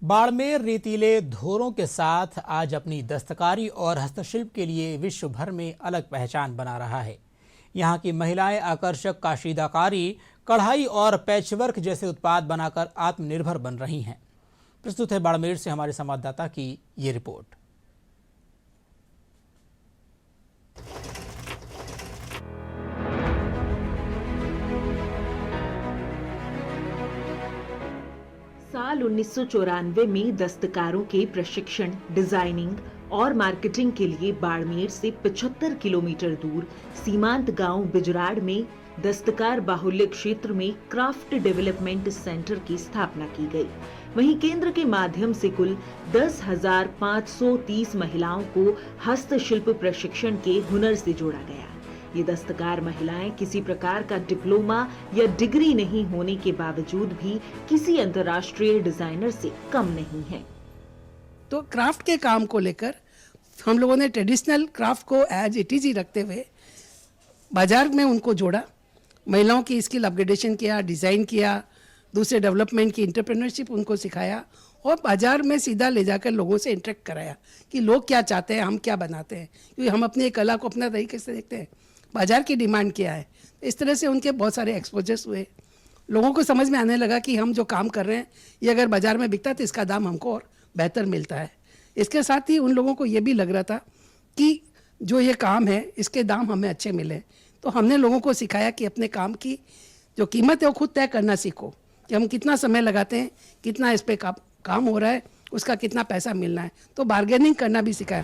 बाड़मेर रेतीले धोरों के साथ आज अपनी दस्तकारी और हस्तशिल्प के लिए विश्व भर में अलग पहचान बना रहा है। यहाँ की महिलाएं आकर्षक काशीदाकारी, कढ़ाई और पैचवर्क जैसे उत्पाद बनाकर आत्मनिर्भर बन रही हैं। प्रस्तुत है बाड़मेर से हमारे संवाददाता की ये रिपोर्ट। साल 1994 में दस्तकारों के प्रशिक्षण, डिजाइनिंग और मार्केटिंग के लिए बाड़मेर से 75 किलोमीटर दूर सीमांत गांव बिजराड़ में दस्तकार बाहुल्य क्षेत्र में क्राफ्ट डेवलपमेंट सेंटर की स्थापना की गई। वहीं केंद्र के माध्यम से कुल 10,530 महिलाओं को हस्तशिल्प प्रशिक्षण के हुनर से जोड़ा गया। ये दस्तकार महिलाएं किसी प्रकार का डिप्लोमा या डिग्री नहीं होने के बावजूद भी किसी अंतर्राष्ट्रीय डिजाइनर से कम नहीं हैं। तो क्राफ्ट के काम को लेकर हम लोगों ने ट्रेडिशनल क्राफ्ट को एज इट इज ही रखते हुए बाजार में उनको जोड़ा, महिलाओं की स्किल अपग्रेडेशन किया, डिज़ाइन किया, दूसरे डेवलपमेंट की एंटरप्रेन्योरशिप उनको सिखाया और बाजार में सीधा ले जाकर लोगों से इंटरेक्ट कराया कि लोग क्या चाहते हैं, हम क्या बनाते हैं, क्योंकि हम अपनी कला को अपना तरीके से देखते हैं, बाजार की डिमांड क्या है। इस तरह से उनके बहुत सारे एक्सपोजर्स हुए। लोगों को समझ में आने लगा कि हम जो काम कर रहे हैं ये अगर बाजार में बिकता है तो इसका दाम हमको और बेहतर मिलता है। इसके साथ ही उन लोगों को ये भी लग रहा था कि जो ये काम है इसके दाम हमें अच्छे मिले। तो हमने लोगों को सिखाया कि अपने काम की जो कीमत है वो खुद तय करना सीखो, कि हम कितना समय लगाते हैं, कितना इस पर काम हो रहा है, उसका कितना पैसा मिलना है। तो बार्गेनिंग करना भी सिखाया।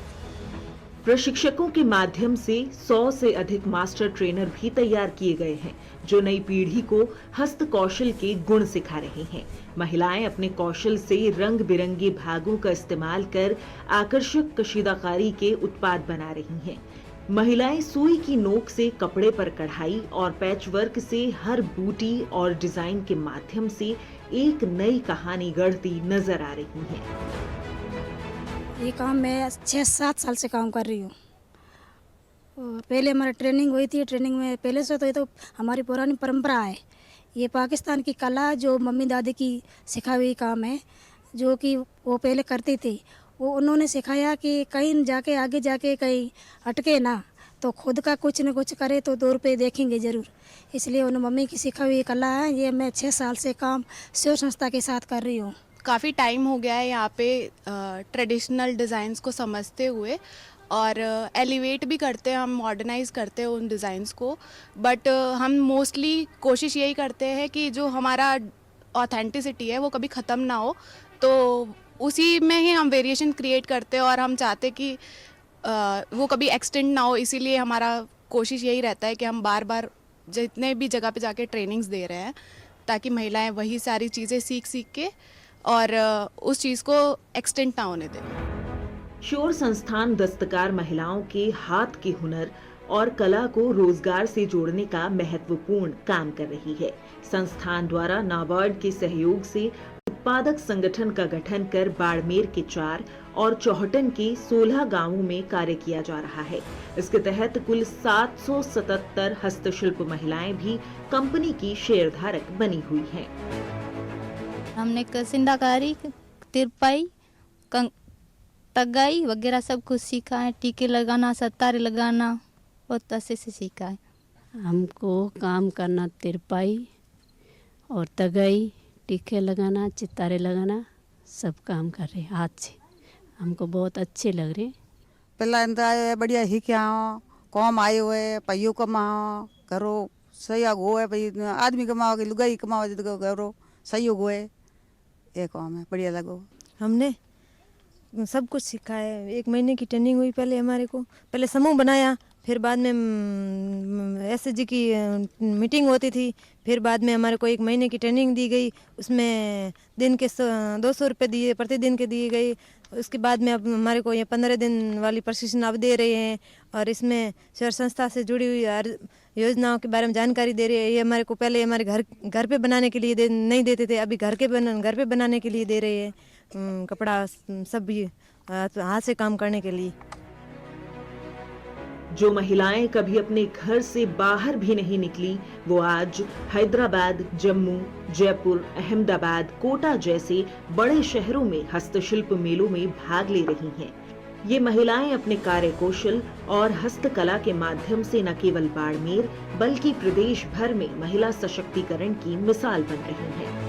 प्रशिक्षकों के माध्यम से 100 से अधिक मास्टर ट्रेनर भी तैयार किए गए हैं, जो नई पीढ़ी को हस्त कौशल के गुण सिखा रहे हैं। महिलाएं अपने कौशल से रंग बिरंगे भागों का इस्तेमाल कर आकर्षक कशीदाकारी के उत्पाद बना रही हैं। महिलाएं सुई की नोक से कपड़े पर कढ़ाई और पैचवर्क से हर बूटी और डिजाइन के माध्यम से एक नई कहानी गढ़ती नजर आ रही हैं। ये काम मैं 6-7 साल से काम कर रही हूँ। और पहले हमारी ट्रेनिंग हुई थी। ट्रेनिंग में पहले से तो ये तो हमारी पुरानी परंपरा है। ये पाकिस्तान की कला जो मम्मी दादी की सिखाई हुई काम है, जो कि वो पहले करती थी, वो उन्होंने सिखाया कि कहीं जाके आगे जाके कहीं अटके ना, तो खुद का कुछ न कुछ करे तो 2 रुपये देखेंगे ज़रूर। इसलिए उन्होंने मम्मी की सिखाई हुई कला है। ये मैं 6 साल से काम शिव संस्था के साथ कर रही हूँ। काफ़ी टाइम हो गया है यहाँ पे ट्रेडिशनल डिज़ाइंस को समझते हुए, और एलिवेट भी करते हैं, हम मॉडर्नाइज़ करते हैं उन डिज़ाइंस को। बट हम मोस्टली कोशिश यही करते हैं कि जो हमारा ऑथेंटिसिटी है वो कभी ख़त्म ना हो, तो उसी में ही हम वेरिएशन क्रिएट करते हैं और हम चाहते कि वो कभी एक्सटेंड ना हो। इसीलिए हमारा कोशिश यही रहता है कि हम बार बार जितने भी जगह पे जाके ट्रेनिंग्स दे रहे हैं, ताकि महिलाएं वही सारी चीज़ें सीख के और उस चीज़ को एक्सटेंड ना होने दें। शोर संस्थान दस्तकार महिलाओं के हाथ के हुनर और कला को रोजगार से जोड़ने का महत्वपूर्ण काम कर रही है। संस्थान द्वारा नाबार्ड के सहयोग से उत्पादक संगठन का गठन कर बाड़मेर के 4 और चौहटन के 16 गांवों में कार्य किया जा रहा है। इसके तहत कुल 777 हस्तशिल्प महिलाएं भी कंपनी की शेयरधारक बनी हुई हैं। हमने कसिंदाकारी, तिरपाई, तगाई वगैरह सब कुछ सीखा है। टीके लगाना, सतारे लगाना बहुत अच्छे से सीखा है। हमको काम करना तिरपाई और तगाई, टीके लगाना, चितारे लगाना सब काम कर रहे हैं हाथ से। हमको बहुत अच्छे लग रहे हैं। पहला बढ़िया ही क्या कौम आए हुए पैयों कमाओ करो सहयोग हो है भाई, आदमी कमाओगे लुगाई कमाओ तो करो सहयोग हो है, ये काम है बढ़िया लगो। हमने सब कुछ सीखा है। 1 महीने की ट्रेनिंग हुई पहले हमारे को। पहले समूह बनाया, फिर बाद में एसएसजी की मीटिंग होती थी, फिर बाद में हमारे को 1 महीने की ट्रेनिंग दी गई। उसमें दिन के 200 रुपये दिए, प्रतिदिन के दिए गए। उसके बाद में अब हमारे को ये 15 दिन वाली प्रशिक्षण अब दे रहे हैं, और इसमें शहर संस्था से जुड़ी हुई हर योजनाओं के बारे में जानकारी दे रही है। ये हमारे को पहले हमारे घर पे बनाने के लिए नहीं देते थे, अभी घर पे बनाने के लिए दे रहे हैं। कपड़ा सब भी हाथ से काम करने के लिए। जो महिलाएं कभी अपने घर से बाहर भी नहीं निकली, वो आज हैदराबाद, जम्मू, जयपुर, अहमदाबाद, कोटा जैसे बड़े शहरों में हस्तशिल्प मेलों में भाग ले रही हैं। ये महिलाएं अपने कार्य कौशल और हस्तकला के माध्यम से न केवल बाड़मेर बल्कि प्रदेश भर में महिला सशक्तिकरण की मिसाल बन रही हैं।